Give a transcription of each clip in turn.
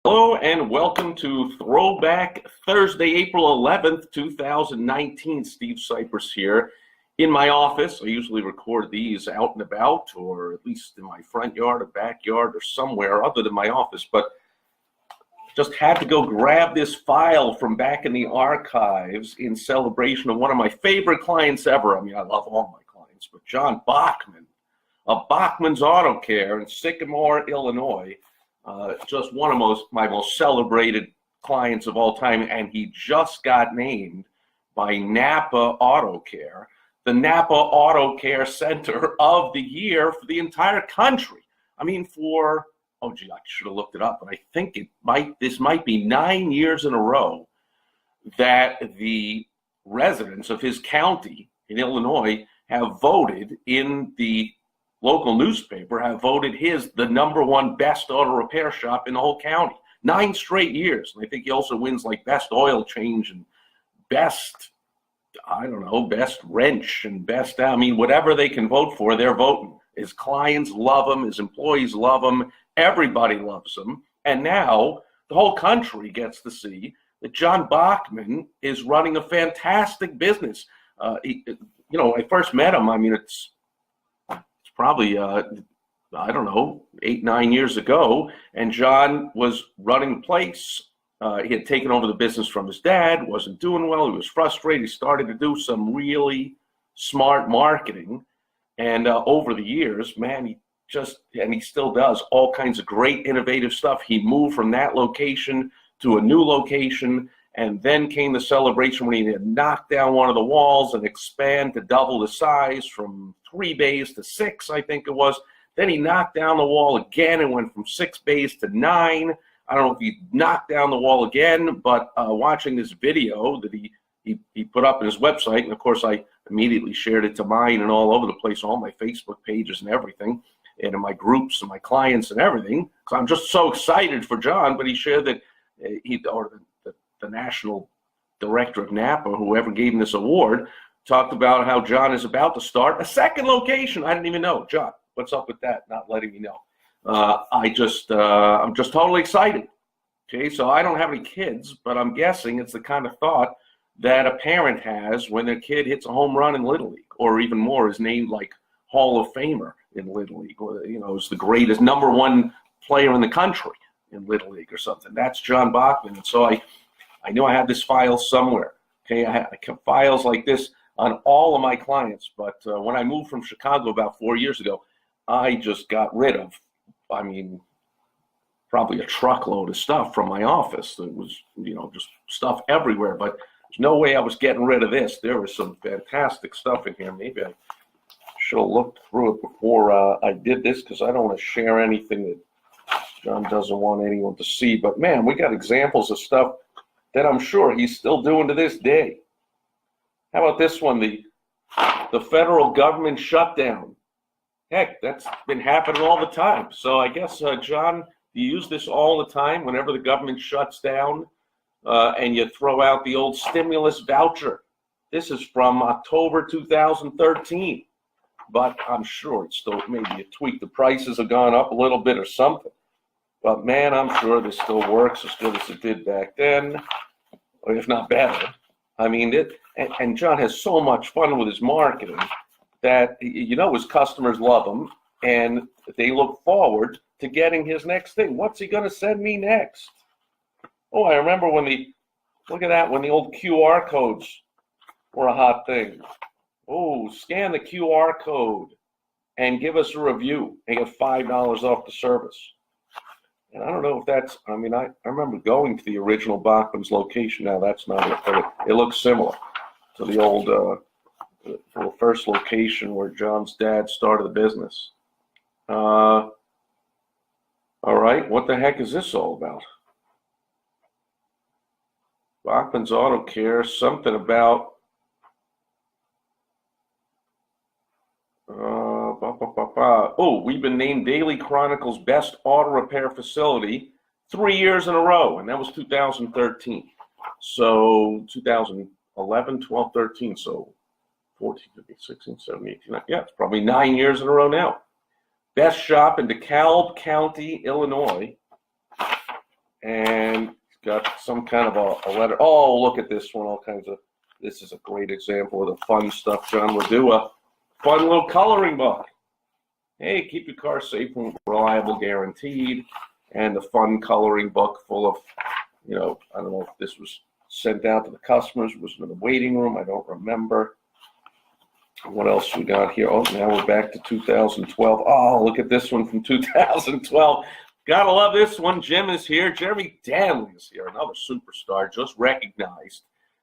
Hello and welcome to Throwback Thursday, April 11th, 2019. Steve Sipress here in my office. I usually record these out and about, or at least in my front yard or backyard or somewhere other than my office, but just had to go grab this file from back in the archives in celebration of one of my favorite clients ever. I mean, I love all my clients, but John Bachman of Bachman's Auto Care in Sycamore, Illinois. Just one of my most celebrated clients of all time, and he just got named by Napa Auto Care the Napa Auto Care Center of the Year for the entire country. I mean, I should have looked it up, but I think this might be 9 years in a row that the residents of his county in Illinois have voted in the local newspaper, have voted the number one best auto repair shop in the whole county. 9 straight years. And I think he also wins like best oil change and best wrench and whatever they can vote for, they're voting. His clients love him. His employees love him. Everybody loves him. And now the whole country gets to see that John Bachman is running a fantastic business. I first met him. I mean, it's probably, 8-9 years ago, and John was running the place. He had taken over the business from his dad, wasn't doing well, he was frustrated. He started to do some really smart marketing, and over the years, man, he still does all kinds of great innovative stuff. He moved from that location to a new location, and then came the celebration when he had knocked down one of the walls and expand to double the size from 3 bays to 6, I think it was. Then he knocked down the wall again and went from 6 bays to 9. I don't know if he knocked down the wall again, but watching this video that he put up on his website, and of course I immediately shared it to mine and all over the place, all my Facebook pages and everything, and in my groups and my clients and everything, because I'm just so excited for John. But he shared that the national director of Napa, whoever gave him this award, talked about how John is about to start a second location. I didn't even know. John, what's up with that? Not letting me know. I'm just totally excited. Okay, so I don't have any kids, but I'm guessing it's the kind of thought that a parent has when their kid hits a home run in Little League, or even more, is named like Hall of Famer in Little League, or is the greatest number one player in the country in Little League or something. That's John Bachman. And so I knew I had this file somewhere. Okay, I kept files like this on all of my clients, but when I moved from Chicago about 4 years ago, I just got rid of, probably a truckload of stuff from my office. There was, just stuff everywhere, but there's no way I was getting rid of this. There was some fantastic stuff in here. Maybe I should have looked through it before I did this, because I don't want to share anything that John doesn't want anyone to see. But man, we got examples of stuff that I'm sure he's still doing to this day. How about this one? The federal government shutdown. Heck, that's been happening all the time. So I guess, John, you use this all the time whenever the government shuts down, and you throw out the old stimulus voucher. This is from October 2013, but I'm sure it's still, maybe you tweak the prices have gone up a little bit or something. But man, I'm sure this still works as good as it did back then, or if not better. I mean, and John has so much fun with his marketing that, his customers love him, and they look forward to getting his next thing. What's he going to send me next? Oh, I remember when the old QR codes were a hot thing. Oh, scan the QR code and give us a review and get $5 off the service. And I don't know if that's, I remember going to the original Bachman's location. Now that's not it, but it looks similar to the old, the first location where John's dad started the business. All right, what the heck is this all about? Bachman's Auto Care, something about, we've been named Daily Chronicle's best auto repair facility 3 years in a row, and that was 2013. So 2011, 12, 13, so 14, 15, 16, 17, 18, yeah, it's probably 9 years in a row now. Best shop in DeKalb County, Illinois. and it's got some kind of a letter. Oh, look at this one, all kinds of, this is a great example of the fun stuff John would do, a fun little coloring book. Hey, keep your car safe and reliable, guaranteed, and the fun coloring book full of, you know, I don't know if this was sent out to the customers, was in the waiting room, I don't remember. What else we got here? Oh, now we're back to 2012. Oh, look at this one from 2012. Gotta love this one. Jim is here. Jeremy Danley is here, another superstar just recognized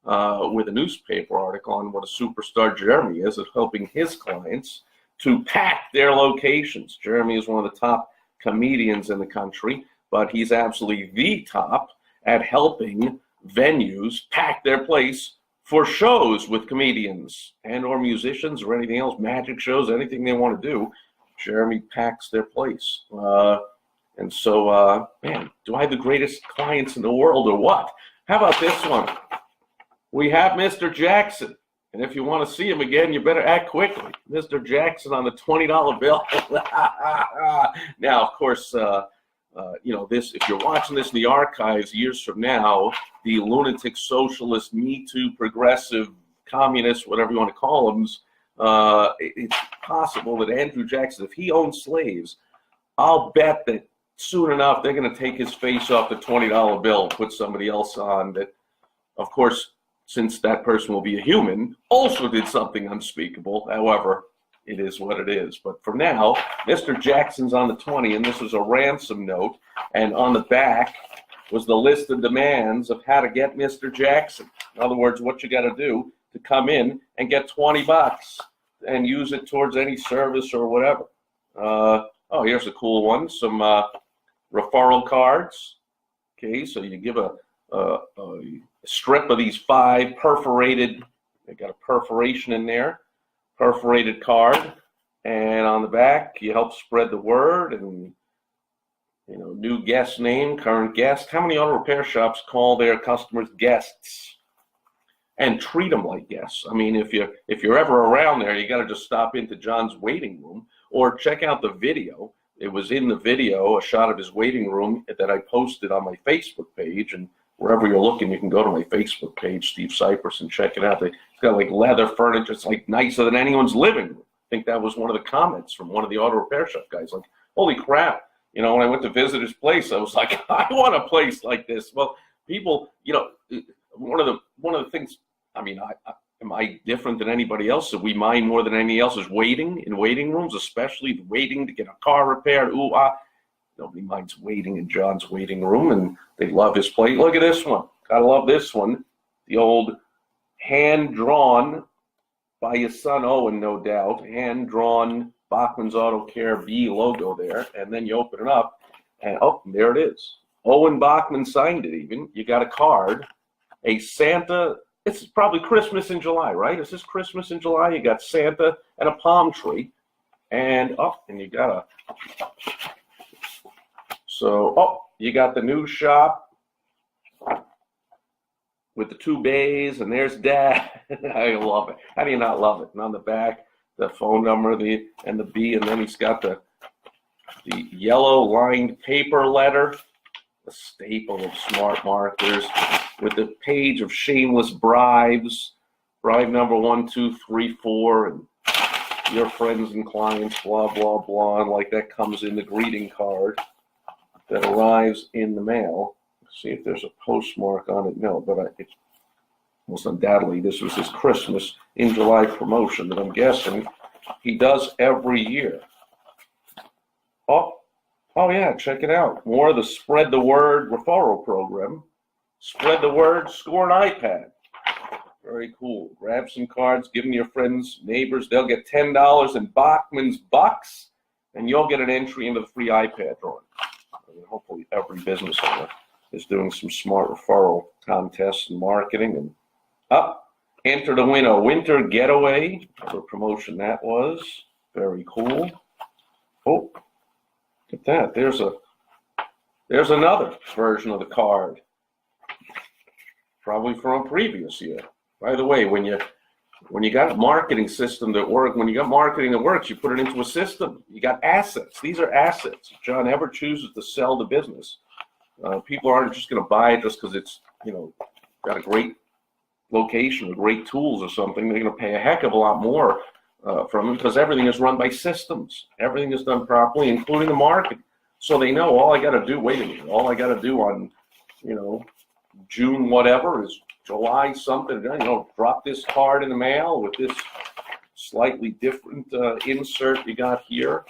with a newspaper article on what a superstar Jeremy is at helping his clients to pack their locations. Jeremy is one of the top comedians in the country, but he's absolutely the top at helping venues pack their place for shows with comedians and or musicians or anything else, magic shows, anything they want to do. Jeremy packs their place. And so, man, do I have the greatest clients in the world or what? How about this one? We have Mr. Jackson. And if you want to see him again, you better act quickly. Mr. Jackson on the $20 bill. Now, of course, you know, this, if you're watching this in the archives years from now, the lunatic socialist, Me Too, progressive, communist, whatever you want to call them, it's possible that Andrew Jackson, if he owned slaves, I'll bet that soon enough they're going to take his face off the $20 bill and put somebody else on that, of course, since that person will be a human, also did something unspeakable. However, it is what it is. But for now, Mr. Jackson's on the 20, and this was a ransom note. And on the back was the list of demands of how to get Mr. Jackson. In other words, what you got to do to come in and get $20 and use it towards any service or whatever. Oh, here's a cool one. Some referral cards. Okay, so you give a strip of these 5 perforated, they got a perforation in there, perforated card, and on the back you help spread the word, and you know, new guest name, current guest. How many auto repair shops call their customers guests and treat them like guests? I mean, if you're ever around there, you got to just stop into John's waiting room or check out the video. It was in the video, a shot of his waiting room that I posted on my Facebook page, and wherever you're looking, you can go to my Facebook page, Steve Sipress, and check it out. It's got like leather furniture. It's like nicer than anyone's living room. I think that was one of the comments from one of the auto repair shop guys. Like, holy crap. You know, when I went to visit his place, I was like, I want a place like this. Well, people, you know, one of the things, I mean, am I different than anybody else? So we mind more than any else is waiting in waiting rooms, especially waiting to get a car repaired. Ooh, nobody minds waiting in John's waiting room, and they love his place. Look at this one. Gotta love this one. The old hand-drawn by his son Owen, no doubt, hand-drawn Bachman's Auto Care B logo there, and then you open it up, and oh, there it is. Owen Bachman signed it even. You got a card, a Santa. It's probably Christmas in July, right? Is this Christmas in July? You got Santa and a palm tree, and oh, and you got a. So, oh, you got the new shop with the 2 bays, and there's Dad. I love it. How do you not love it? And on the back, the phone number, and the B, and then he's got the yellow lined paper letter, the staple of smart markers, with the page of shameless bribes, bribe number 1, 2, 3, 4, and your friends and clients, blah, blah, blah, and like that comes in the greeting card that arrives in the mail. Let's see if there's a postmark on it. No, but it's most undoubtedly this was his Christmas in July promotion that I'm guessing he does every year. Oh yeah, check it out. More of the Spread the Word referral program. Spread the word, score an iPad. Very cool. Grab some cards, give them to your friends, neighbors. They'll get $10 in Bachman's Bucks, and you'll get an entry into the free iPad drawing. I mean, hopefully every business owner is doing some smart referral contests and marketing. And enter to win a winter getaway. What a promotion that was. Very cool. Oh, look at that. There's another version of the card. Probably from a previous year. By the way, when you got a marketing system that works, when you got marketing that works, you put it into a system. You got assets. These are assets. If John ever chooses to sell the business, People aren't just going to buy it just because it's, got a great location or great tools or something. They're going to pay a heck of a lot more from it because everything is run by systems. Everything is done properly, including the marketing. So they know all I got to do, wait a minute, all I got to do on, June whatever is July something, drop this card in the mail with this slightly different insert you got here.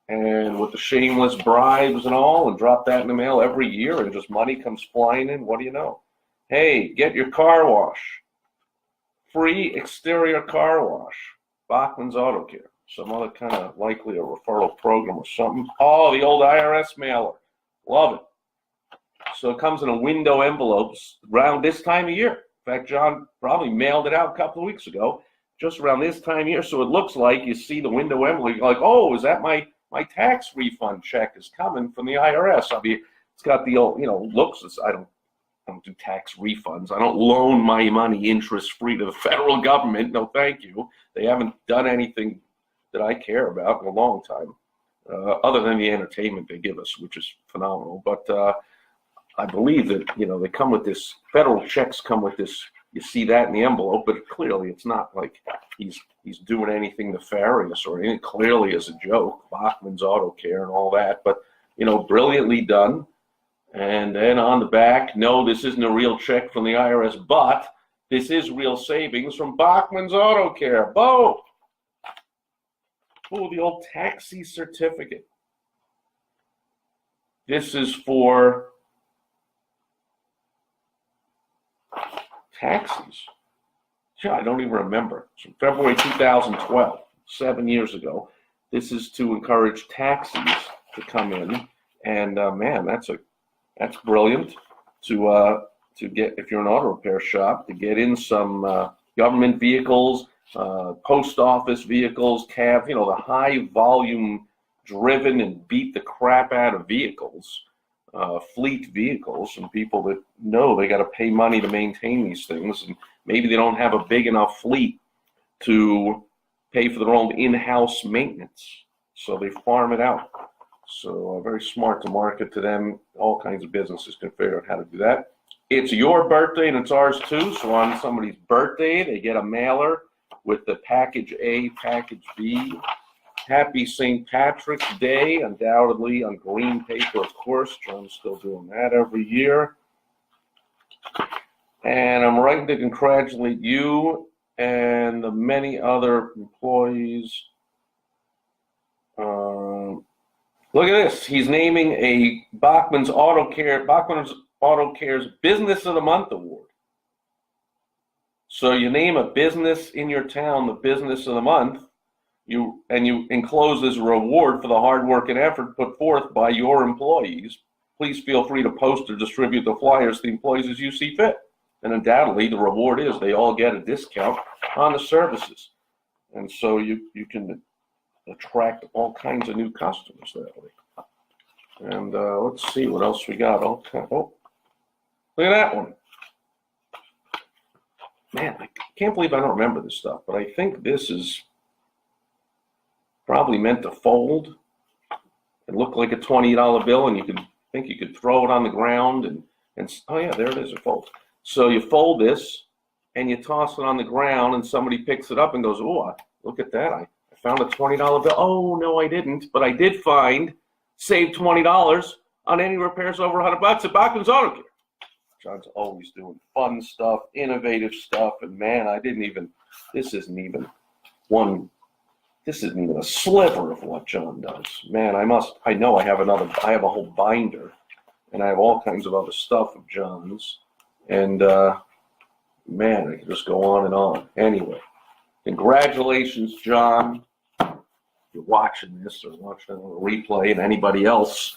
And with the shameless bribes and all, and drop that in the mail every year, and just money comes flying in. What do you know? Hey, get your car wash. Free exterior car wash. Bachman's Auto Care. Some other kind of likely a referral program or something. Oh, the old IRS mailer. Love it. So it comes in a window envelopes around this time of year. In fact, John probably mailed it out a couple of weeks ago, just around this time of year. So it looks like you see the window envelope. You're like, oh, is that my tax refund check is coming from the IRS? It's got the old, looks. I don't do tax refunds. I don't loan my money interest-free to the federal government. No, thank you. They haven't done anything that I care about in a long time, other than the entertainment they give us, which is phenomenal. But I believe that, they come with this, federal checks come with this, you see that in the envelope, but clearly it's not like he's doing anything nefarious or anything. Clearly is a joke, Bachman's Auto Care and all that, but, brilliantly done. And then on the back, no, this isn't a real check from the IRS, but this is real savings from Bachman's Auto Care. Boom! Oh, the old taxi certificate. This is for taxis. Yeah, I don't even remember. It's from February 2012, 7 years ago. This is to encourage taxis to come in, and man, that's brilliant to get, if you're an auto repair shop, to get in some government vehicles, post office vehicles, cabs, the high volume driven and beat the crap out of vehicles. Fleet vehicles, and people that know they got to pay money to maintain these things, and maybe they don't have a big enough fleet to pay for their own in-house maintenance, so they farm it out. So very smart to market to them. All kinds of businesses can figure out how to do that. It's your birthday and it's ours too, so on somebody's birthday they get a mailer with the package A, package B. Happy St. Patrick's Day, undoubtedly on green paper, of course. John's still doing that every year. And I'm writing to congratulate you and the many other employees. Look at this. He's naming a Bachman's Auto Care's Business of the Month Award. So you name a business in your town the Business of the Month. You enclose this reward for the hard work and effort put forth by your employees. Please feel free to post or distribute the flyers to the employees as you see fit. And undoubtedly, the reward is they all get a discount on the services. And so you can attract all kinds of new customers that way. And let's see what else we got. Oh, look at that one. Man, I can't believe I don't remember this stuff, but I think this is probably meant to fold and look like a $20 bill, and you could throw it on the ground and oh yeah, there it is, it folds. So you fold this and you toss it on the ground, and somebody picks it up and goes, oh, look at that, I found a $20 bill. Oh no, I didn't, but I did save $20 on any repairs over $100 at Bachman's Auto Care. John's always doing fun stuff, innovative stuff, and man, this isn't even a sliver of what John does. Man, I know I have a whole binder, and I have all kinds of other stuff of John's, and man, I can just go on and on. Anyway, congratulations, John. If you're watching this or watching it on a replay, and anybody else,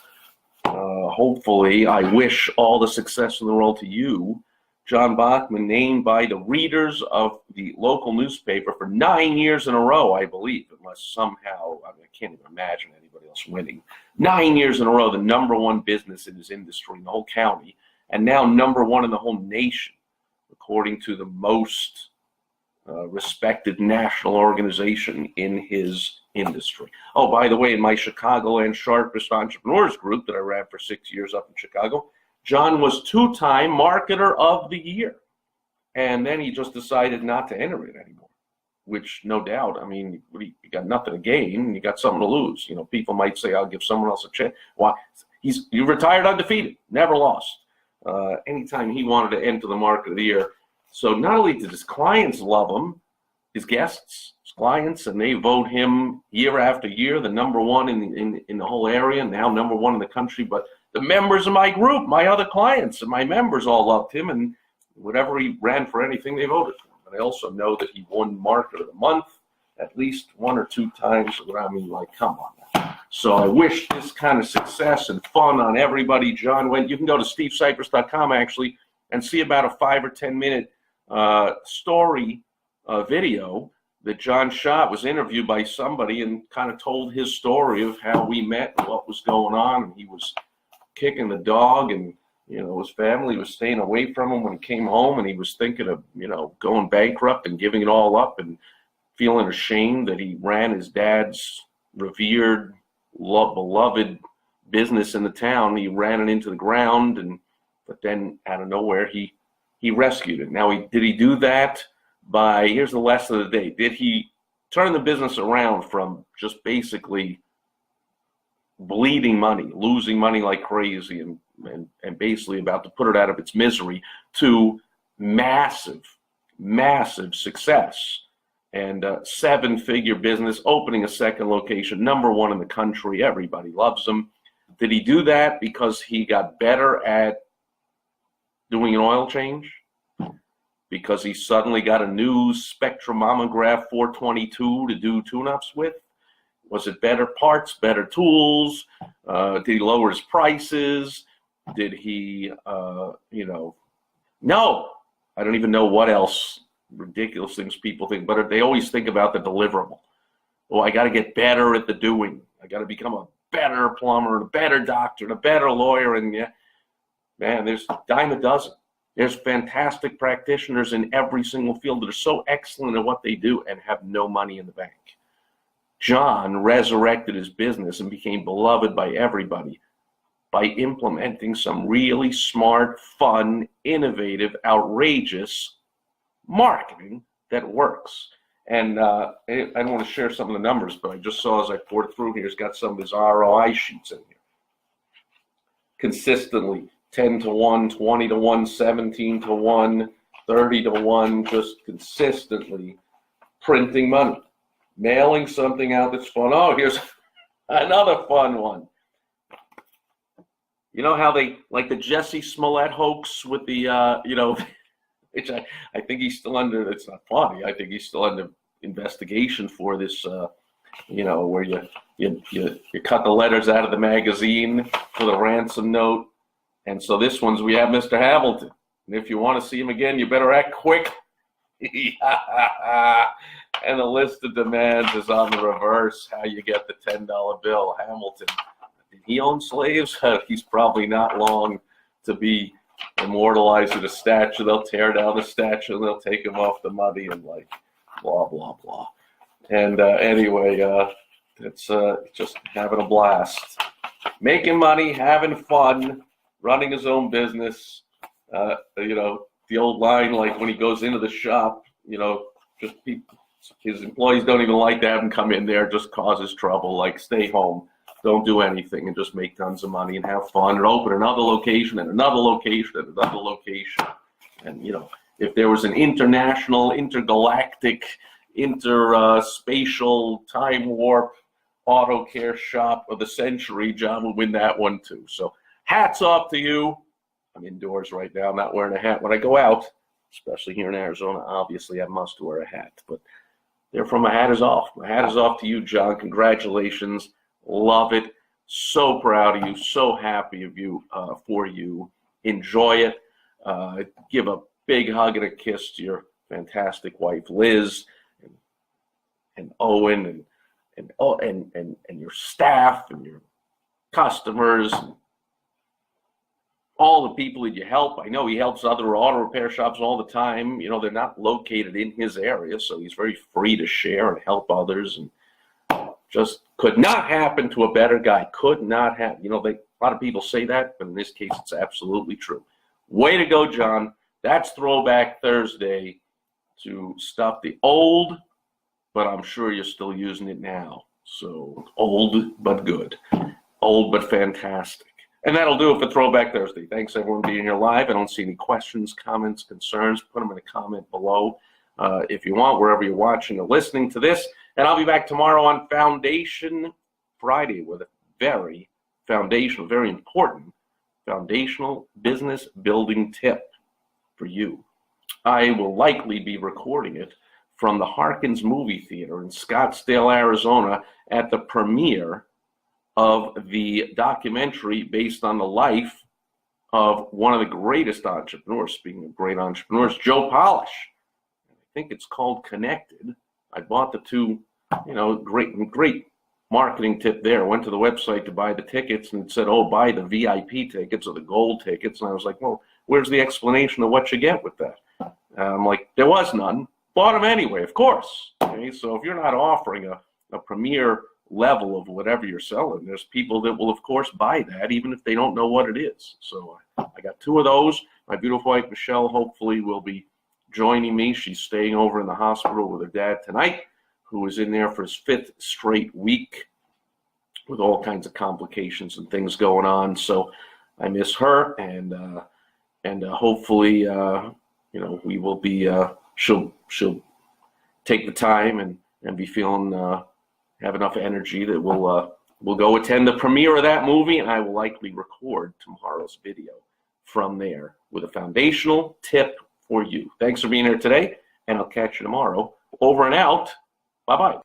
hopefully, I wish all the success in the world to you. John Bachman, named by the readers of the local newspaper for 9 years in a row, I believe, unless somehow, I can't even imagine anybody else winning. 9 years in a row, the #1 business in his industry in the whole county, and now #1 in the whole nation, according to the most respected national organization in his industry. Oh, by the way, in my Chicagoland Sharpest Entrepreneurs group that I ran for 6 years up in Chicago, John was 2-time Marketer of the Year. And then he just decided not to enter it anymore, which no doubt, I mean, you got nothing to gain, you got something to lose. You know, people might say, I'll give someone else a chance. Why? You retired undefeated, never lost. Anytime he wanted to enter the Marketer of the Year. So not only did his clients love him, his guests, his clients, and they vote him year after year, the #1 in the whole area, now #1 in the country. But the members of my group, my other clients and my members all loved him, and whatever he ran for anything, they voted for him. And I also know that he won Marketer of the Month at least 1 or 2 times. I mean, like, come on now. So I wish this kind of success and fun on everybody. John, you can go to stevesipress.com actually and see about a 5 or 10 minute story video that John shot. Was interviewed by somebody and kind of told his story of how we met and what was going on. And he was kicking the dog, and you know, his family was staying away from him when he came home, and he was thinking of, you know, going bankrupt and giving it all up and feeling ashamed that he ran his dad's revered, beloved business in the town. He ran it into the ground, but then out of nowhere he rescued it. Now, did he do that by, here's the lesson of the day, did he turn the business around from just basically bleeding money, losing money like crazy, and basically about to put it out of its misery, to massive success and 7-figure business, opening a second location, #1 in the country, everybody loves him. Did he do that because he got better at doing an oil change? Because he suddenly got a new spectromomograph 422 to do tune-ups with? Was it better parts, better tools? Did he lower his prices? Did he, no. I don't even know what else ridiculous things people think, but they always think about the deliverable. Oh, I got to get better at the doing. I got to become a better plumber, a better doctor, and a better lawyer. And yeah, man, there's a dime a dozen. There's fantastic practitioners in every single field that are so excellent at what they do and have no money in the bank. John resurrected his business and became beloved by everybody by implementing some really smart, fun, innovative, outrageous marketing that works. And I don't want to share some of the numbers, but I just saw as I poured through here, he's got some of his ROI sheets in here. Consistently, 10 to 1, 20 to 1, 17 to 1, 30 to 1, just consistently printing money. Mailing something out that's fun. Oh, here's another fun one. You know how they, like the Jesse Smollett hoax with the, which I think he's still under, it's not funny, I think he's still under investigation for this, where you cut the letters out of the magazine for the ransom note. And so this one's, we have Mr. Hamilton. And if you want to see him again, you better act quick. And the list of demands is on the reverse, how you get the $10 bill. Hamilton, did he own slaves? He's probably not long to be immortalized with a statue. They'll tear down the statue and they'll take him off the money and like blah, blah, blah. And anyway, it's just having a blast. Making money, having fun, running his own business. The old line, like when he goes into the shop, just people, his employees don't even like to have him come in there, just causes trouble, like stay home, don't do anything, and just make tons of money and have fun, and open another location and another location and another location. And, if there was an international, intergalactic, interspatial, time warp auto care shop of the century, John would win that one too. So hats off to you. I'm indoors right now, I'm not wearing a hat. When I go out, especially here in Arizona, obviously I must wear a hat. But therefore, my hat is off. My hat is off to you, John. Congratulations. Love it. So proud of you. So happy of you, for you. Enjoy it. Give a big hug and a kiss to your fantastic wife, Liz, and Owen, and your staff and your customers, and all the people that you help. I know he helps other auto repair shops all the time. You know, they're not located in his area, so he's very free to share and help others. And just could not happen to a better guy. Could not happen. You know, a lot of people say that, but in this case, it's absolutely true. Way to go, John. That's Throwback Thursday to stuff the old, but I'm sure you're still using it now. So old but good. Old but fantastic. And that'll do it for Throwback Thursday. Thanks, everyone, being here live. I don't see any questions, comments, concerns. Put them in a comment below if you want, wherever you're watching or listening to this. And I'll be back tomorrow on Foundation Friday with a very foundational, very important foundational business building tip for you. I will likely be recording it from the Harkins Movie Theater in Scottsdale, Arizona, at the premiere of the documentary based on the life of one of the greatest entrepreneurs, speaking of great entrepreneurs, Joe Polish. I think it's called Connected. I bought the two, you know, great marketing tip there. I went to the website to buy the tickets and it said, oh, buy the VIP tickets or the gold tickets. And I was like, well, where's the explanation of what you get with that? I'm like, there was none. Bought them anyway, of course. Okay? So if you're not offering a premier level of whatever you're selling, there's people that will, of course, buy that, even if they don't know what it is. So I got two of those. My beautiful wife, Michelle, hopefully will be joining me. She's staying over in the hospital with her dad tonight, who is in there for his 5th straight week with all kinds of complications and things going on. So I miss her, and hopefully, you know, we will be, she'll take the time and be feeling, have enough energy that we'll go attend the premiere of that movie, and I will likely record tomorrow's video from there with a foundational tip for you. Thanks for being here today, and I'll catch you tomorrow. Over and out. Bye-bye.